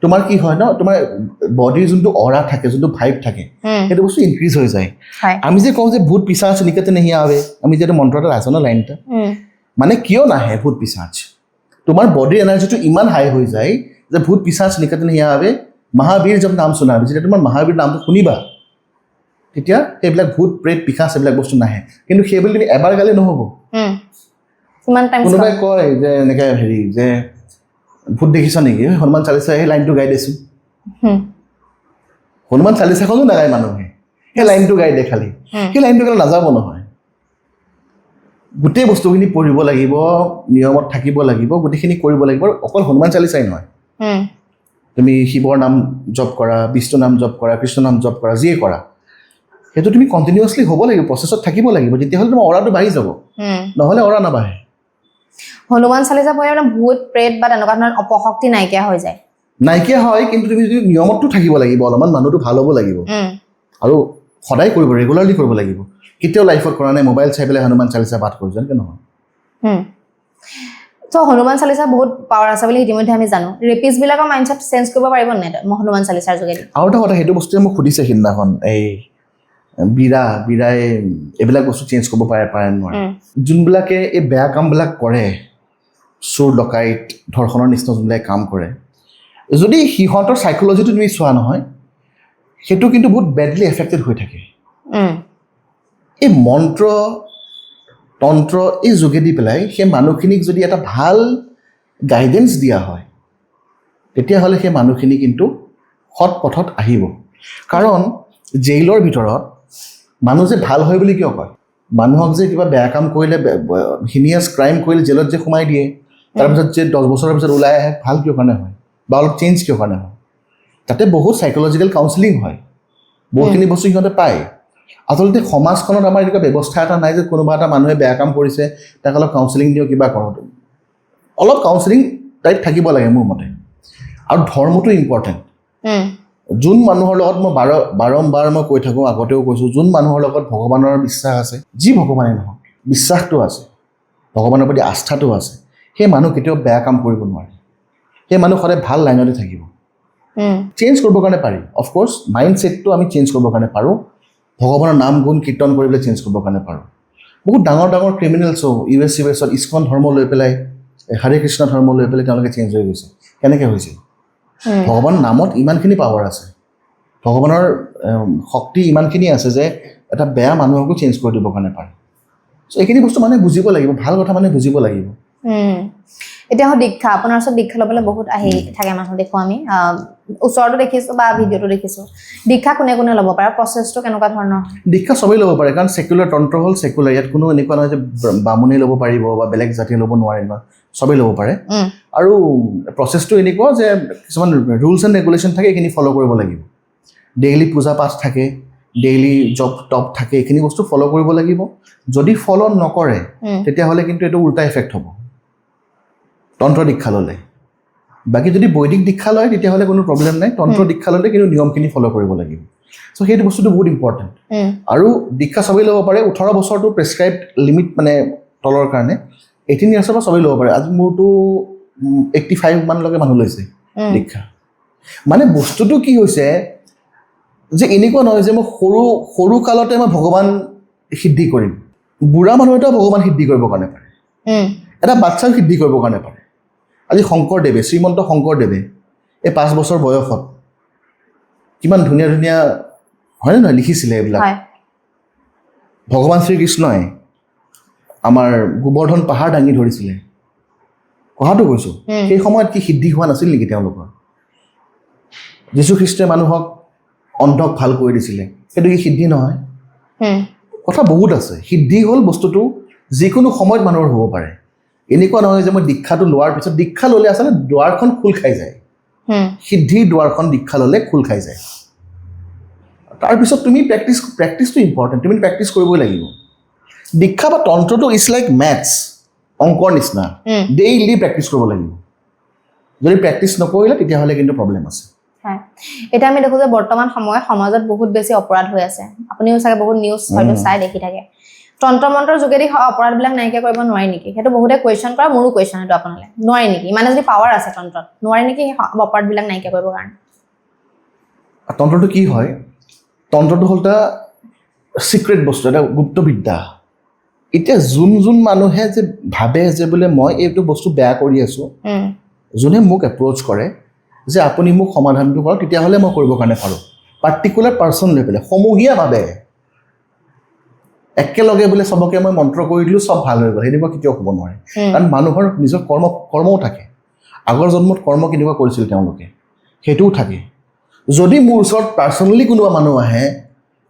তোমাৰ কি হয় ন তোমাৰ বডিৰ যোনটো অৰা থাকে যোনটো ভাইব থাকে সেইটো বস্তু ইনক্ৰিজ হৈ যায় আমি যে কওঁ যে ভূত পিশাচ নিকট नहीं आवे আমি যেটো মন্ত্ৰ এটা আছে ন লাইনটা মানে কিয় নাহে ভূত পিশাচ তোমাৰ বডিৰ এনাৰ্জিটো ইমান হাই হৈ যায় যে ভূত পিশাচ নিকট नहीं आवे মহাবীৰ জব নাম শুনা যেতিয়া তোমাৰ মহাবীৰ নামটো শুনিবা তেতিয়া সেইবিলাক ভূত প্ৰেত পিশাচ এইবিলাক বস্তু নাহে কিন্তু সেইবুলি তুমি এবাৰ গালে নহ'ব কিমান টাইম কোনোবাই কয় যে এনেকৈ হেৰি যে ভূত দেখিছ নেকি হনুমান চালিচা সেই লাইনটো গাই দেচোন হনুমান চালিচাখনো নাগায় মানুহে সেই লাইনটো গাই দে খালি সেই লাইনটো গালে নাযাব নহয় গোটেই বস্তুখিনি পঢ়িব লাগিব নিয়মত থাকিব লাগিব গোটেইখিনি কৰিব লাগিব অকল হনুমান চালিচাই নহয় তুমি শিৱৰ নাম জপ কৰা বিষ্ণু নাম জপ কৰা কৃষ্ণ নাম জপ কৰা যিয়ে কৰা সেইটো তুমি কণ্টিনিউৱাছলি হ'ব লাগিব প্ৰচেছত থাকিব লাগিব তেতিয়াহ'লে তোমাৰ অৰাটো বাঢ়ি যাব নহ'লে অৰা নাবাঢ়ে হনুমান চালিচা পঢ়িলে মানে ভূত প্ৰেত বা তেনেকুৱা ধৰণৰ অপশক্তি নাইকিয়া হৈ যায় নাইকিয়া হয় কিন্তু তুমি যদি নিয়মতটো থাকিব লাগিব অলপমান মানুহটো ভাল হ'ব লাগিব আৰু সদায় কৰিব ৰেগুলাৰলি কৰিব লাগিব কেতিয়াও লাইফত কৰা নাই মোবাইল চাই পেলাই হনুমান চালিচা পাঠ কৰিছোঁ এনেকৈ নহয় তো হনুমান চালিচা বহুত পাৱাৰ আছে বুলি ইতিমধ্যে আমি জানো ৰেপিছবিলাকৰ মাইণ্ডছেট চেঞ্জ কৰিব পাৰিব নাই হনুমান চালিচাৰ যোগেদি আৰু এটা কথা সেইটো বস্তুৱে মোক সুধিছে সিদিনাখন এই বীৰাই এইবিলাক বস্তু চেঞ্জ কৰিব পাৰে নোৱাৰে যোনবিলাকে এই বেয়া কামবিলাক কৰে চোৰ ডকাইত ধৰ্ষণৰ নিচিনা যোনবিলাক কাম কৰে যদি সিহঁতৰ চাইক'লজিটো তুমি চোৱা নহয় সেইটো কিন্তু বহুত বেডলি এফেক্টেড হৈ থাকে এই মন্ত্ৰ তন্ত্ৰ এই যোগেদি পেলাই সেই মানুহখিনিক যদি এটা ভাল গাইডেঞ্চ দিয়া হয় তেতিয়াহ'লে সেই মানুহখিনি কিন্তু সৎ পথত আহিব কাৰণ জেইলৰ ভিতৰত মানুহ যে ভাল হয় বুলি কিয় কয় মানুহক যে কিবা বেয়া কাম কৰিলে হিনিয়াছ ক্ৰাইম কৰিলে জেলত যে সোমাই দিয়ে তাৰপিছত যে 10 বছৰৰ পিছত ওলাই আহে ভাল কিয় কাৰণে হয় বা অলপ চেঞ্জ কিয় কাৰণে হয় তাতে বহুত চাইক'লজিকেল কাউন্সেলিং হয় বহুতখিনি বস্তু সিহঁতে পায় আচলতে সমাজখনত আমাৰ এনেকুৱা ব্যৱস্থা এটা নাই যে কোনোবা এটা মানুহে বেয়া কাম কৰিছে তাক অলপ কাউন্সেলিং দিওঁ কিবা কৰোঁ অলপ কাউন্সেলিং টাইপ থাকিব লাগে মোৰ মতে আৰু ধৰ্মটো ইম্পৰ্টেণ্ট যোন মানুহৰ লগত মই বাৰম্বাৰ মই কৈ থাকোঁ আগতেও কৈছোঁ যোন মানুহৰ লগত ভগৱানৰ বিশ্বাস আছে যি ভগৱানে নহওক বিশ্বাসটো আছে ভগৱানৰ প্ৰতি আস্থাটো আছে সেই মানুহ কেতিয়াও বেয়া কাম কৰিব নোৱাৰে সেই মানুহ সদায় ভাল লাইনতে থাকিব চেঞ্জ কৰিবৰ কাৰণে পাৰি অফক'ৰ্ছ মাইণ্ড ছেটটো আমি চেঞ্জ কৰিবৰ কাৰণে পাৰোঁ ভগৱানৰ নাম গুণ কীৰ্তন কৰি পেলাই চেঞ্জ কৰিবৰ কাৰণে পাৰোঁ বহুত ডাঙৰ ডাঙৰ ক্ৰিমিনেলছো ইউএছত ইস্কন ধৰ্ম লৈ পেলাই হৰে কৃষ্ণ ধৰ্ম লৈ পেলাই তেওঁলোকে চেঞ্জ হৈ গৈছে কেনেকৈ হৈছিল ভগৱানৰ নামত ইমানখিনি পাৱাৰ আছে ভগৱানৰ শক্তি ইমানখিনি আছে যে এটা বেয়া মানুহকো চেঞ্জ কৰি দিবৰ কাৰণে পাৰে চ' এইখিনি বস্তু মানুহে বুজিব লাগিব ভাল কথা মানুহে বুজিব লাগিব এতিয়া দীক্ষা আপোনাৰ ওচৰত দীক্ষা ল'বলৈ বহুত আহি থাকে মানুহ দেখোঁ আমি ওচৰতো দেখিছোঁ বা ভিডিঅ'টো দেখিছোঁ দীক্ষা কোনে কোনে ল'ব পাৰে প্ৰচেছটো কেনেকুৱা ধৰণৰ দীক্ষা চবেই ল'ব পাৰে কাৰণ ছেকুলাৰ তন্ত্ৰ হ'ল ছেকুলাৰ ইয়াত কোনো এনেকুৱা নহয় যে বামুণে ল'ব পাৰিব বা বেলেগ জাতিয়ে ল'ব নোৱাৰে নহয় চবেই ল'ব পাৰে আৰু প্ৰচেছটো এনেকুৱা যে কিছুমান ৰুলছ এণ্ড ৰেগুলেশ্যন থাকে এইখিনি ফ'ল' কৰিব লাগিব ডেইলি পূজা পাঠ থাকে ডেইলি জব টপ থাকে এইখিনি বস্তু ফ'ল' কৰিব লাগিব যদি ফ'ল' নকৰে তেতিয়াহ'লে কিন্তু এইটো উল্টা এফেক্ট হ'ব তন্ত্ৰ দীক্ষা ল'লে বাকী যদি বৈদিক দীক্ষা লয় তেতিয়াহ'লে কোনো প্ৰব্লেম নাই তন্ত্ৰ দীক্ষা ল'লে কিন্তু নিয়মখিনি ফ'ল' কৰিব লাগিব চ' সেইটো বস্তুটো বহুত ইম্পৰ্টেণ্ট আৰু দীক্ষা চবেই ল'ব পাৰে 18 বছৰটো প্ৰেছক্ৰাইবড লিমিট মানে তলৰ কাৰণে 18 ইয়াৰ্ছৰ পৰা চবেই ল'ব পাৰে আজি মোৰতো 85 মানলৈকে মানুহ লৈছে দীক্ষা মানে বস্তুটো কি হৈছে যে এনেকুৱা নহয় যে মই সৰু কালতে মই ভগৱান সিদ্ধি কৰিম বুঢ়া মানুহ এটা ভগৱান সিদ্ধি কৰিবৰ কাৰণে পাৰে এটা বাচ্চাক সিদ্ধি কৰিবৰ কাৰণে পাৰে আজি শংকৰদেৱে শ্ৰীমন্ত শংকৰদেৱে এই 5 বছৰ বয়সত কিমান ধুনীয়া ধুনীয়া হয়নে নহয় লিখিছিলে এইবিলাক ভগৱান শ্ৰীকৃষ্ণই আমাৰ গোবৰ্ধন পাহাৰ দাঙি ধৰিছিলে কথাটো কৈছোঁ সেই সময়ত কি সিদ্ধি হোৱা নাছিল নেকি তেওঁলোকৰ যীশুখ্ৰীষ্টই মানুহক অন্ধক ভাল কৰি দিছিলে সেইটো কি সিদ্ধি নহয় কথা বহুত আছে সিদ্ধি হ'ল বস্তুটো যিকোনো সময়ত মানুহৰ হ'ব পাৰে এনেকুৱা নহয় যে মই দীক্ষাটো লোৱাৰ পিছত দীক্ষা ল'লে আচলতে দুৱাৰখন খোল খাই যায় সিদ্ধিৰ দুৱাৰখন দীক্ষা ল'লে খোল খাই যায় তাৰপিছত তুমি প্ৰেক্টিছটো ইম্পৰ্টেণ্ট তুমি প্ৰেক্টিছ কৰিবই লাগিব দীক্ষা বা তন্ত্ৰটো ইজ লাইক মেথছ অংকৰ নিচিনা ডেইলি প্ৰেক্টিছ কৰিব লাগিব যদি প্ৰেক্টিছ নকৰিলে তেতিয়াহ'লে কিন্তু প্ৰব্লেম আছে হয় এটা আমি দেখো যে বৰ্তমান সময়ত সমাজত বহুত বেছি অপৰাধ হৈ আছে আপুনিও চাগে বহুত নিউজ হয়তো চাই দেখি থাকে তন্ত্ৰ মন্ত্ৰৰ যোগেদি অপৰাধবিলাক নাইকিয়া কৰিব নোৱাৰি নেকি সেইটো বহুতে কোৱেশ্চন কৰা মোৰো কোৱেশ্চন সেইটো আপোনালে নোৱাৰি নেকি মানে যদি পাৱাৰ আছে তন্ত্ৰত নোৱাৰি নেকি অপৰাধবিলাক নাইকিয়া কৰিব কাৰণে তন্ত্ৰটো কি হয় তন্ত্ৰটো হ'ল এটা চিক্ৰেট বস্তু এটা গুপ্ত বিদ্যা এতিয়া যোন মানুহে যে ভাবে যে বোলে মই এইটো বস্তু বেয়া কৰি আছোঁ যোনে মোক এপ্ৰ'চ কৰে যে আপুনি মোক সমাধানটো কৰক তেতিয়াহ'লে মই কৰিবৰ কাৰণে পাৰোঁ পাৰ্টিকুলাৰ পাৰ্চন লৈ পেলাই সমূহীয়াভাৱে একেলগে বোলে চবকে মই মন্ত্ৰ কৰি দিলোঁ চব ভাল হৈ গ'ল সেনেকুৱা কেতিয়াও হ'ব নোৱাৰে কাৰণ মানুহৰ নিজৰ কৰ্মও থাকে আগৰ জন্মত কৰ্ম কেনেকুৱা কৰিছিল তেওঁলোকে সেইটোও থাকে যদি মোৰ ওচৰত পাৰ্চনেলি কোনোবা মানুহ আহে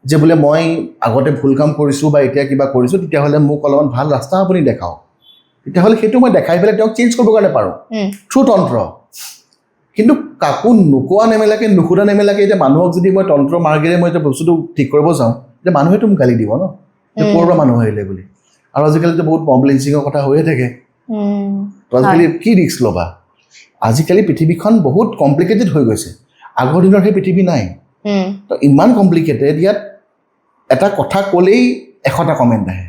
যে বোলে মই আগতে ভুল কাম কৰিছোঁ বা এতিয়া কিবা কৰিছোঁ তেতিয়াহ'লে মোক অলপমান ভাল ৰাস্তা আপুনি দেখাওক তেতিয়াহ'লে সেইটো মই দেখাই পেলাই তেওঁক চেঞ্জ কৰিবৰ কাৰণে পাৰোঁ থ্ৰু তন্ত্ৰ কিন্তু কাকো নোকোৱা নেমেলাকৈ নুসুধা নেমেলাকৈ এতিয়া মানুহক যদি মই তন্ত্ৰ মাৰ্গেৰে মই এতিয়া বস্তুটো ঠিক কৰিব যাওঁ তেতিয়া মানুহেতো মোক গালি দিব ন যে ক'ৰ পৰা মানুহ আহিলে বুলি আৰু আজিকালিতো বহুত মব লিঞ্চিঙৰ কথা হৈয়ে থাকে তো আজিকালি কি ৰিস্ক ল'বা আজিকালি পৃথিৱীখন বহুত কমপ্লিকেটেড হৈ গৈছে আগৰ দিনৰ সেই পৃথিৱী নাই তো ইমান কমপ্লিকেটেড ইয়াত এটা কথা ক'লেই 100টা কমেণ্ট আহে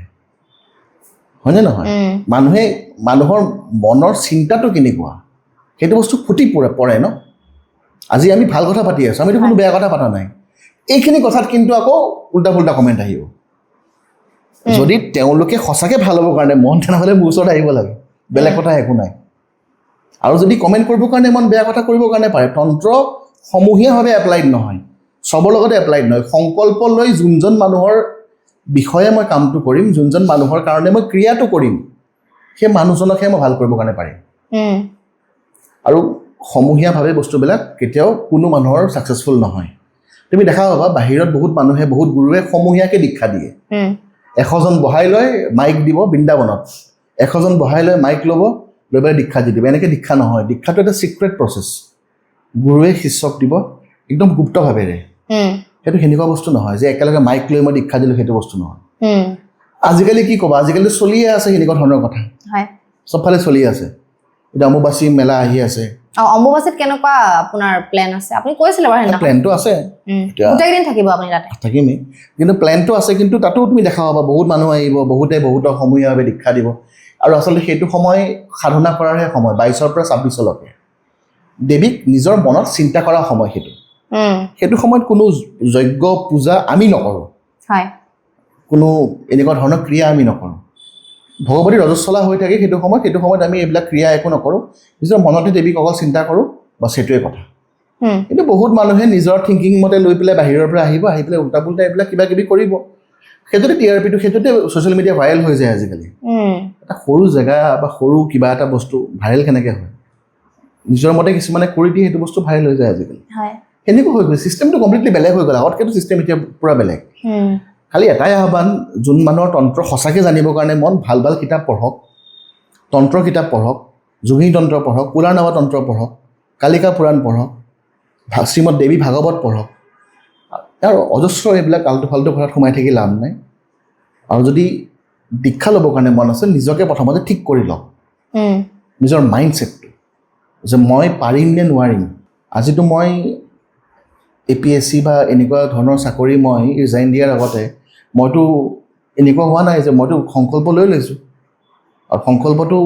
হয়নে নহয় মানুহে মানুহৰ মনৰ চিন্তাটো কেনেকুৱা সেইটো বস্তু ফুটি পৰে ন আজি আমি ভাল কথা পাতি আছোঁ আমিতো কোনো বেয়া কথা পতা নাই এইখিনি কথাত কিন্তু আকৌ উল্টা পুল্টা কমেণ্ট আহিব যদি তেওঁলোকে সঁচাকৈ ভাল হ'বৰ কাৰণে মন তেনেহ'লে মোৰ ওচৰত আহিব লাগে বেলেগ কথা একো নাই আৰু যদি কমেণ্ট কৰিবৰ কাৰণে মন বেয়া কথা কৰিবৰ কাৰণে পাৰে তন্ত্ৰ সমূহীয়াভাৱে এপ্লাইড নহয় চবৰ লগতে এপ্লাইড নহয় সংকল্প লৈ যোনজন মানুহৰ বিষয়ে মই কামটো কৰিম যোনজন মানুহৰ কাৰণে মই ক্ৰিয়াটো কৰিম সেই মানুহজনকহে মই ভাল কৰিবৰ কাৰণে পাৰিম আৰু সমূহীয়াভাৱে বস্তুবিলাক কেতিয়াও কোনো মানুহৰ ছাকচেছফুল নহয় তুমি দেখা পাবা বাহিৰত বহুত মানুহে বহুত গুৰুৱে সমূহীয়াকৈ দীক্ষা দিয়ে 100জন বহাই লৈ মাইক দিব বৃন্দাবনত 100জন বহাই লৈ মাইক ল'ব লৈ পেলাই দীক্ষা দি দিব এনেকৈ দীক্ষা নহয় দীক্ষাটো এটা চিক্ৰেট প্ৰচেছ গুৰুৱে শিষ্যক দিব একদম গুপ্তভাৱেৰে সেইটো সেনেকুৱা বস্তু নহয় যে একেলগে মাইক লৈ মই দীক্ষা দিলোঁ সেইটো বস্তু নহয় আজিকালি কি ক'বা আজিকালি চলিয়ে আছে সেনেকুৱা ধৰণৰ কথা চবফালে চলি আছে এতিয়া অম্বুবাচী মেলা আহি আছে অম্বুবাচীত কেনেকুৱা আপোনাৰ প্লেন আছে আপুনি কৈছিলে বাৰু সেইদিনা প্লেনটো আছে গোটেইদিন থাকিব আপুনি তাতে থাকিমেই কিন্তু প্লেনটো আছে কিন্তু তাতো তুমি দেখা পাবা বহুত মানুহ আহিব বহুতে বহুতক সমূহীয়াভাৱে দীক্ষা দিব আৰু আচলতে সেইটো সময় সাধনা কৰাৰহে সময় 22ৰ পৰা 26লৈকে দেৱীক নিজৰ মনত চিন্তা কৰা সময় সেইটো সময়ত কোনো যজ্ঞ পূজা আমি নকৰোঁ কোনো এনেকুৱা ধৰণৰ ক্ৰিয়া আমি নকৰোঁ ভগৱতী ৰজস্বলা হৈ থাকে সেইটো সময়ত আমি এইবিলাক ক্ৰিয়া একো নকৰোঁ নিজৰ মনতে দেৱীক অকল চিন্তা কৰোঁ বাছ সেইটোৱে কথা কিন্তু বহুত মানুহে নিজৰ থিংকিং মতে লৈ পেলাই বাহিৰৰ পৰা আহিব আহি পেলাই উল্টা পুল্টা এইবিলাক কিবা কিবি কৰিব সেইটোতে টিআৰপিটো সেইটোতে ছ'চিয়েল মিডিয়া ভাইৰেল হৈ যায় আজিকালি এটা সৰু জেগা বা সৰু কিবা এটা বস্তু ভাইৰেল কেনেকৈ হয় নিজৰ মতে কিছুমানে কৰি দিয়ে সেইটো বস্তু ভাইৰেল হৈ যায় আজিকালি সেনেকুৱা হৈ গ'ল চিষ্টেমটো কমপ্লিটলি বেলেগ হৈ গ'ল আগতকৈতো চিষ্টেম এতিয়া পূৰা বেলেগ খালি এটাই আহ্বান যোন মানুহৰ তন্ত্ৰ সঁচাকৈ জানিবৰ কাৰণে মন ভাল ভাল কিতাপ পঢ়ক তন্ত্ৰ কিতাপ পঢ়ক যোগিনী তন্ত্ৰ পঢ়ক পুৰাণাৱা তন্ত্ৰ পঢ়ক কালিকা পুৰাণ পঢ়ক শ্ৰীমদ দেৱী ভাগৱত পঢ়ক আৰু অজস্ৰ এইবিলাক আল্টু ফাল্টু কথাত সোমাই থাকি লাভ নাই আৰু যদি দীক্ষা ল'বৰ কাৰণে মন আছে নিজকে প্ৰথমতে ঠিক কৰি লওক নিজৰ মাইণ্ডছেটটো যে মই পাৰিম নে নোৱাৰিম আজিতো মই APSC বা এনেকুৱা ধৰণৰ চাকৰি মই ৰিজাইন দিয়াৰ আগতে মইতো এনেকুৱা হোৱা নাই যে মইতো সংকল্প লৈ লৈছোঁ আৰু সংকল্পটো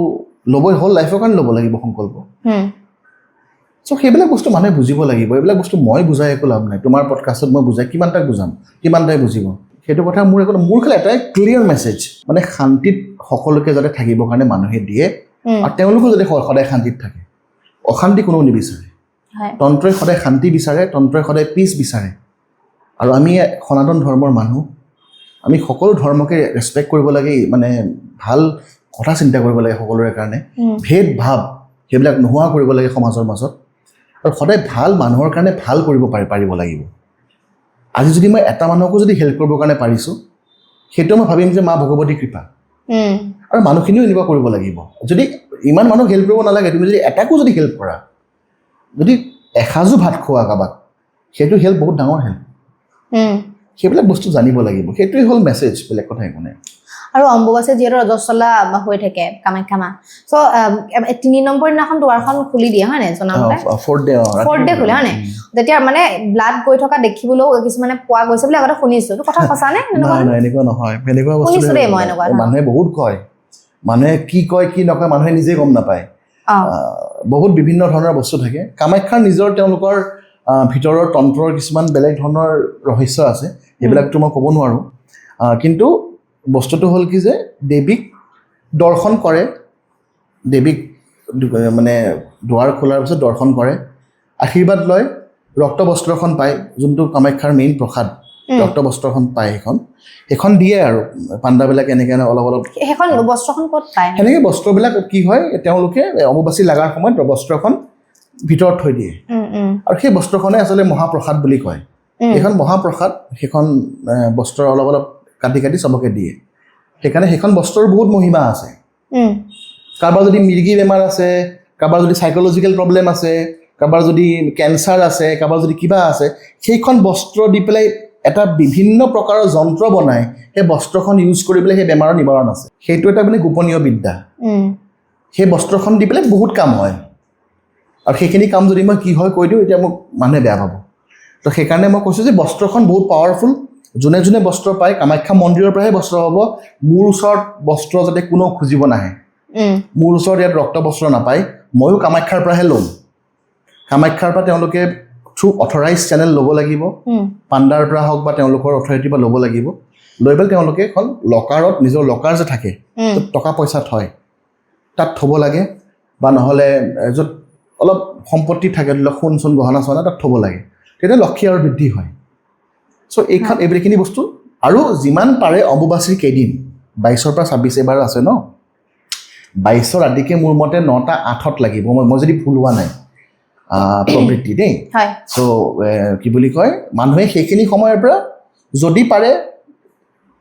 ল'বই হ'ল লাইফৰ কাৰণে ল'ব লাগিব সংকল্প চ' সেইবিলাক বস্তু মানুহে বুজিব লাগিব এইবিলাক বস্তু মই বুজাই একো লাভ নাই তোমাৰ পডকাষ্টত মই বুজাই কিমানটাক বুজাম কিমানটাই বুজিব সেইটো কথা মোৰ খালি এটাই ক্লিয়াৰ মেছেজ মানে শান্তিত সকলোকে যাতে থাকিবৰ কাৰণে মানুহে দিয়ে আৰু তেওঁলোকো যাতে সদায় শান্তিত থাকে অশান্তি কোনেও নিবিচাৰে তন্ত্ৰই সদায় শান্তি বিচাৰে তন্ত্ৰই সদায় পিচ বিচাৰে আৰু আমি সনাতন ধৰ্মৰ মানুহ আমি সকলো ধৰ্মকে ৰেচপেক্ট কৰিব লাগে মানে ভাল কথা চিন্তা কৰিব লাগে সকলোৰে কাৰণে ভেদ ভাৱ সেইবিলাক নোহোৱা কৰিব লাগে সমাজৰ মাজত আৰু সদায় ভাল মানুহৰ কাৰণে ভাল কৰিব পাৰিব লাগিব আজি যদি মই এটা মানুহকো যদি হেল্প কৰিবৰ কাৰণে পাৰিছোঁ সেইটো মই ভাবিম যে মা ভগৱতী কৃপা আৰু মানুহখিনিও এনেকুৱা কৰিব লাগিব যদি ইমান মানুহক হেল্প কৰিব নালাগে তুমি যদি এটাকো যদি হেল্প কৰা যদি এসাঁজো ভাত খোৱা কাৰোবাক সেইটো হেল্প বহুত ডাঙৰ হেল্প সেইবিলাক বস্তু জানিব লাগিব সেইটোৱে হ'ল মেছেজ বেলেগ কথা একো নাই আৰু অম্বুবাচী যিহেতু ৰজস্বলা হৈ থাকে কামাখ্যা মা চ' 3 নম্বৰ দিনাখন দুৱাৰখন খুলি দিয়ে হয় নাই জনামতে 4th ডে খোলে হয় নাই তেতিয়া মানে ব্লাড গৈ থকা দেখিবলৈও কিছুমানে পোৱা গৈছে বুলি আগতে শুনিছো এইটো কথা সঁচা নে এনেকুৱা নহয় এনেকুৱা বস্তু শুনিছো দেই মই এনেকুৱা মানুহে বহুত কয় মানুহে কি কয় কি নকয় মানুহে নিজে গম নাপায় বহুত বিভিন্ন ধৰণৰ বস্তু থাকে কামাখ্যাৰ নিজৰ তেওঁলোকৰ ভিতৰৰ তন্ত্ৰৰ কিছুমান বেলেগ ধৰণৰ ৰহস্য আছে এইবিলাকতো মই ক'ব নোৱাৰোঁ কিন্তু বস্তুটো হ'ল কি যে দেৱীক দৰ্শন কৰে দেৱীক মানে দুৱাৰ খোলাৰ পিছত দৰ্শন কৰে আশীৰ্বাদ লয় ৰক্ত বস্ত্ৰখন পায় যোনটো কামাখ্যাৰ মেইন প্ৰসাদ ৰক্ত বস্ত্ৰখন পায় সেইখন দিয়ে আৰু পাণ্ডাবিলাক এনেকৈ অলপ সেইখন বস্ত্ৰখন ক'ত পায় সেনেকৈ বস্ত্ৰবিলাক কি হয় তেওঁলোকে অম্বুবাচী লগাৰ সময়ত বস্ত্ৰখন ভিতৰত থৈ দিয়ে আৰু সেই বস্ত্ৰখনে আচলতে মহাপ্ৰসাদ বুলি কয় সেইখন মহাপ্ৰসাদ সেইখন বস্ত্ৰ অলপ কাটি চবকে দিয়ে সেইকাৰণে সেইখন বস্ত্ৰৰ বহুত মহিমা আছে কাৰোবাৰ যদি মিৰ্গী বেমাৰ আছে কাৰোবাৰ যদি চাইক'লজিকেল প্ৰব্লেম আছে কাৰোবাৰ যদি কেঞ্চাৰ আছে কাৰোবাৰ যদি কিবা আছে সেইখন বস্ত্ৰ দি পেলাই এটা বিভিন্ন প্ৰকাৰৰ যন্ত্ৰ বনাই সেই বস্ত্ৰখন ইউজ কৰি পেলাই সেই বেমাৰৰ নিবাৰণ আছে সেইটো এটা মানে গোপনীয় বিদ্যা সেই বস্ত্ৰখন দি পেলাই বহুত কাম হয় আৰু সেইখিনি কাম যদি মই কি হয় কৈ দিওঁ এতিয়া মোক মানুহে বেয়া পাব তো সেইকাৰণে মই কৈছোঁ যে বস্ত্ৰখন বহুত পাৱাৰফুল যোনে যোনে বস্ত্ৰ পায় কামাখ্যা মন্দিৰৰ পৰাহে বস্ত্ৰ হ'ব মোৰ ওচৰত বস্ত্ৰ যাতে কোনেও খুজিব নাহে মোৰ ওচৰত ইয়াত ৰক্ত বস্ত্ৰ নাপায় ময়ো কামাখ্যাৰ পৰাহে ল'ম কামাখ্যাৰ পৰা তেওঁলোকে থ্ৰু অথৰাইজ চেনেল ল'ব লাগিব পাণ্ডাৰ পৰা হওক বা তেওঁলোকৰ অথৰিটিৰ পৰা ল'ব লাগিব লৈ পেলাই তেওঁলোকে এখন লকাৰত নিজৰ লকাৰ যে থাকে টকা পইচা থয় তাত থ'ব লাগে বা নহ'লে য'ত অলপ সম্পত্তি থাকে ধৰি লওক সোণ চোণ গহনা চহনা তাত থ'ব লাগে তেতিয়া লক্ষী আৰু বৃদ্ধি হয় চ' এইখিনি বস্তু আৰু যিমান পাৰে অম্বুবাচীৰ কেইদিন 22 পৰা 26 এবাৰ আছে ন 22 ৰাতিকে মোৰ মতে 9টা 8ত লাগিব মই যদি ভুল হোৱা নাই প্ৰবৃত্তি দেই চ' কি বুলি কয় মানুহে সেইখিনি সময়ৰ পৰা যদি পাৰে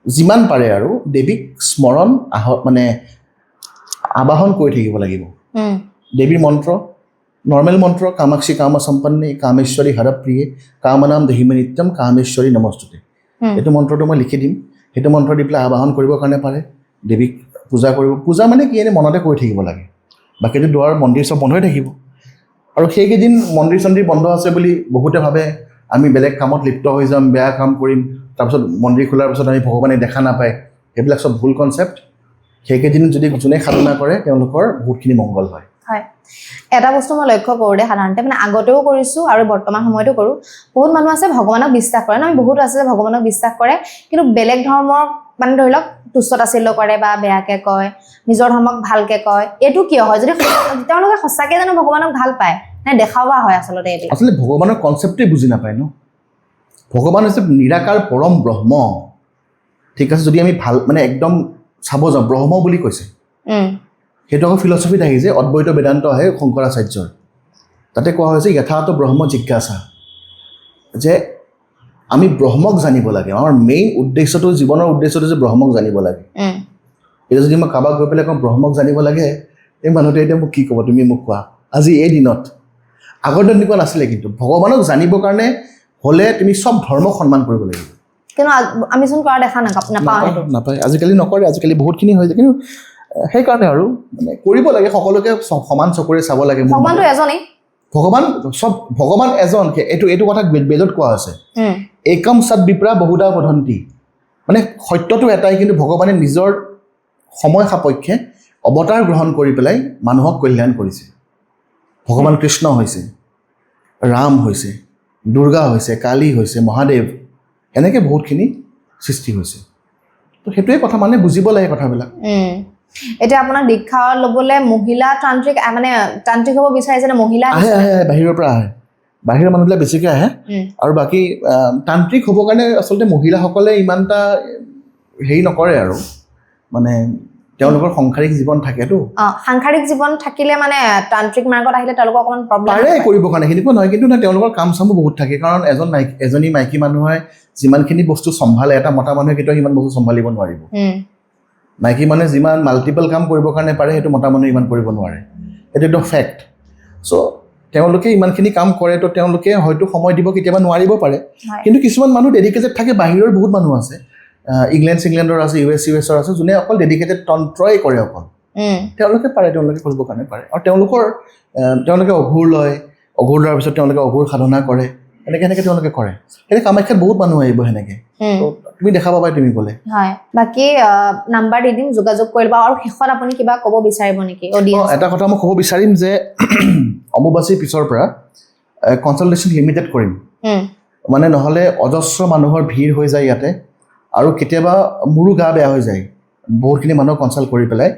যিমান পাৰে আৰু দেৱীক স্মৰণ মানে আবাহন কৰি থাকিব লাগিব দেৱীৰ মন্ত্ৰ নৰ্মেল মন্ত্ৰ কামাক্ষী কাম সম্পন্নে কামেশ্বৰী হৰপ্ৰিয়ে কামনাম দেহিমে নিত্যম কামেশ্বৰী নমস্তুতে এইটো মন্ত্ৰটো মই লিখি দিম সেইটো মন্ত্ৰ দি পেলাই আবাহন কৰিবৰ কাৰণে পাৰে দেৱীক পূজা মানে কি এনে মনতে কৰি থাকিব লাগে বাকীটো দুৱাৰ মন্দিৰ চব বন্ধ হৈ থাকিব আৰু সেইকেইদিন মন্দিৰ চন্দিৰ বন্ধ আছে বুলি বহুতে ভাবে আমি বেলেগ কামত লিপ্ত হৈ যাম বেয়া কাম কৰিম তাৰপিছত মন্দিৰ খোলাৰ পিছত আমি ভগৱানে দেখা নাপায় সেইবিলাক চব ভুল কনচেপ্ট সেইকেইদিন যদি যোনে সাধনা কৰে তেওঁলোকৰ বহুতখিনি মংগল হয় এটা বস্তু মই লক্ষ্য কৰোঁ দে সাধাৰণতে মানে আগতেও কৰিছোঁ আৰু বৰ্তমান সময়তো কৰোঁ বহুত মানুহ আছে ভগৱানক বিশ্বাস কৰে ন আমি বহুত আছে যে ভগৱানক বিশ্বাস কৰে কিন্তু বেলেগ ধৰ্মৰ মানে ধৰি লওক তুচ্ছতাচ্ছিল্য কৰে বা বেয়াকে কয় নিজৰ ধৰ্মক ভালকে কয় এইটো কিয় হয় যদি তেওঁলোকে সঁচাকে জানো ভগৱানক ভাল পায় নে দেখাৱা হয় আচলতে এইবিলাক আচলতে ভগৱানৰ কনচেপ্টেই বুজি নাপায় ন ভগৱান হৈছে নিৰাকাৰ পৰম ব্ৰহ্ম ঠিক আছে যদি আমি ভাল মানে একদম চাব যাওঁ ব্ৰহ্ম বুলি কৈছে সেইটো আকৌ ফিলচফিত আহিছে অদ্বৈত বেদান্ত আহে শংকৰাচাৰ্যৰ তাতে কোৱা হৈছে যথাৰ্থ ব্ৰহ্ম জিজ্ঞাসা যে আমি ব্ৰহ্মক জানিব লাগে আমাৰ মেইন উদ্দেশ্যটো জীৱনৰ উদ্দেশ্যটো যে ব্ৰহ্মক জানিব লাগে এতিয়া যদি মই কাৰোবাক গৈ পেলাই কওঁ ব্ৰহ্মক জানিব লাগে এই মানুহটোৱে এতিয়া মোক কি ক'ব তুমি মোক কোৱা আজি এই দিনত আগৰ দিনত এনেকুৱা নাছিলে কিন্তু ভগৱানক জানিবৰ কাৰণে হ'লে তুমি চব ধৰ্মক সন্মান কৰিব লাগিব কিন্তু আমিচোন কৰা দেখা নাপায় আজিকালি নকৰে আজিকালি বহুতখিনি হৈ যায় কিন্তু সেইকাৰণে আৰু মানে কৰিব লাগে সকলোকে সমান চকুৰে চাব লাগে ভগৱানটো এজনেই ভগৱান এজন এইটো কথা বেদত কোৱা হৈছে একম সৎ বিপ্ৰা বহুধা বদন্তি মানে সত্যটো এটাই কিন্তু ভগৱানে নিজৰ সময় সাপেক্ষে অৱতাৰ গ্ৰহণ কৰি পেলাই মানুহক কল্যাণ কৰিছে ভগৱান কৃষ্ণ হৈছে ৰাম হৈছে দুৰ্গা হৈছে কালী হৈছে মহাদেৱ এনেকৈ বহুতখিনি সৃষ্টি হৈছে তো সেইটোৱে কথা মানে বুজিব লাগে কথাবিলাক এতিয়া আপোনাৰ দীক্ষা ল'বলৈ মহিলা তান্ত্ৰিক মানে তান্ত্ৰিক হ'ব বিচাৰিছে নে মহিলা আহে বাহিৰৰ পৰা আহে বাহিৰৰ মানুহবিলাক বেছিকৈ আহে আৰু বাকী তান্ত্ৰিক হ'বৰ কাৰণে আচলতে মহিলাসকলে ইমান এটা হেৰি নকৰে আৰু মানে তেওঁলোকৰ সাংসাৰিক জীৱন থাকেতো সাংসাৰিক জীৱন থাকিলে মানে তান্ত্ৰিক মাৰ্গত আহিলে তেওঁলোকৰ অকণমান প্ৰব্লেম পাৰে কৰিবৰ কাৰণে সেনেকুৱা নহয় কিন্তু তেওঁলোকৰ কাম চামো বহুত থাকে কাৰণ এজনী মাইকী মানুহে যিমানখিনি বস্তু চম্ভালে এটা মতা মানুহে কেতিয়াও সিমান বস্তু চম্ভালিব নোৱাৰিব মাইকী মানুহে যিমান মাল্টিপল কাম কৰিবৰ কাৰণে পাৰে সেইটো মতা মানুহে ইমান কৰিব নোৱাৰে সেইটো একদম ফেক্ট চ' তেওঁলোকে ইমানখিনি কাম কৰে তো তেওঁলোকে হয়তো সময় দিব কেতিয়াবা নোৱাৰিব পাৰে কিন্তু কিছুমান মানুহ ডেডিকেটেড থাকে বাহিৰৰ বহুত মানুহ আছে ইংলেণ্ডৰ আছে ইউএছৰ আছে যোনে অকল ডেডিকেটেড তন্ত্ৰই কৰে অকল তেওঁলোকে পাৰে তেওঁলোকে কৰিবৰ কাৰণে পাৰে আৰু তেওঁলোকে অঘোৰ লয় অঘোৰ লোৱাৰ পিছত তেওঁলোকে অঘোৰ সাধনা কৰে এনেকৈ তেওঁলোকে কৰে সেই কামাখ্যাত বহুত মানুহ আহিব সেনেকৈ তুমি দেখা পাবা তুমি গ'লে হয় বাকি নাম্বাৰ দি দিম যোগাযোগ কৰিব আৰু শেষত আপুনি কিবা ক'ব বিচাৰিব নেকি অডিয়েন্স এটা কথা মই ক'ব বিচাৰিম যে অম্বুবাচীৰ পিছৰ পৰা কনচালটেশ্যন লিমিটেড কৰিম মানে নহ'লে অজস্ৰ মানুহৰ ভিৰ হৈ যায় ইয়াতে আৰু কেতিয়াবা মোৰো গা বেয়া হৈ যায় বহুতখিনি মানুহ কনচাল্ট কৰি পেলাই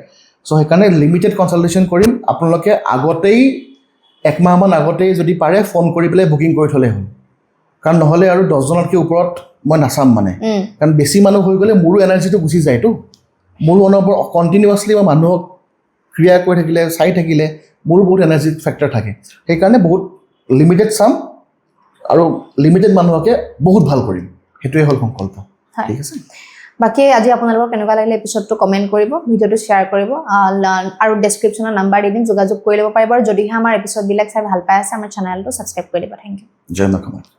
চ' সেইকাৰণে লিমিটেড কনচালটেশ্যন কৰিম আপোনালোকে আগতেই একমাহমান আগতেই যদি পাৰে ফোন কৰি পেলাই বুকিং কৰি থ'লে হ'ল কাৰণ নহ'লে আৰু 10জনতকৈ ওপৰত মই নাচাম মানে কাৰণ বেছি মানুহ হৈ গ'লে মোৰো এনাৰ্জিটো গুচি যায়তো মোৰো অনবৰ কণ্টিনিউৱাছলি মই মানুহক ক্ৰিয়া কৰি থাকিলে চাই থাকিলে মোৰো বহুত এনাৰ্জি ফেক্টৰ থাকে সেইকাৰণে বহুত লিমিটেড চাম আৰু লিমিটেড মানুহকে বহুত ভাল কৰিম সেইটোৱে হ'ল সংকল্প ঠিক আছে বাকি আজি আপোনালোকৰ কেনেকুৱা লাগিলে এপিসোডটো কমেন্ট কৰিব ভিডিঅটো শ্বেয়াৰ কৰিব আৰু ডেসক্ৰিপচনৰ নাম্বাৰ দি দিম যোগাযোগ কৰি ল'ব পাৰিব আৰু যদিহে আমাৰ এপিসোডবিলাক চাই ভাল পাই আছে আমাৰ চেনেলটো সাবস্ক্ৰাইব কৰি দিব থ্যাংক ইউ জয় মা কামাখ্যা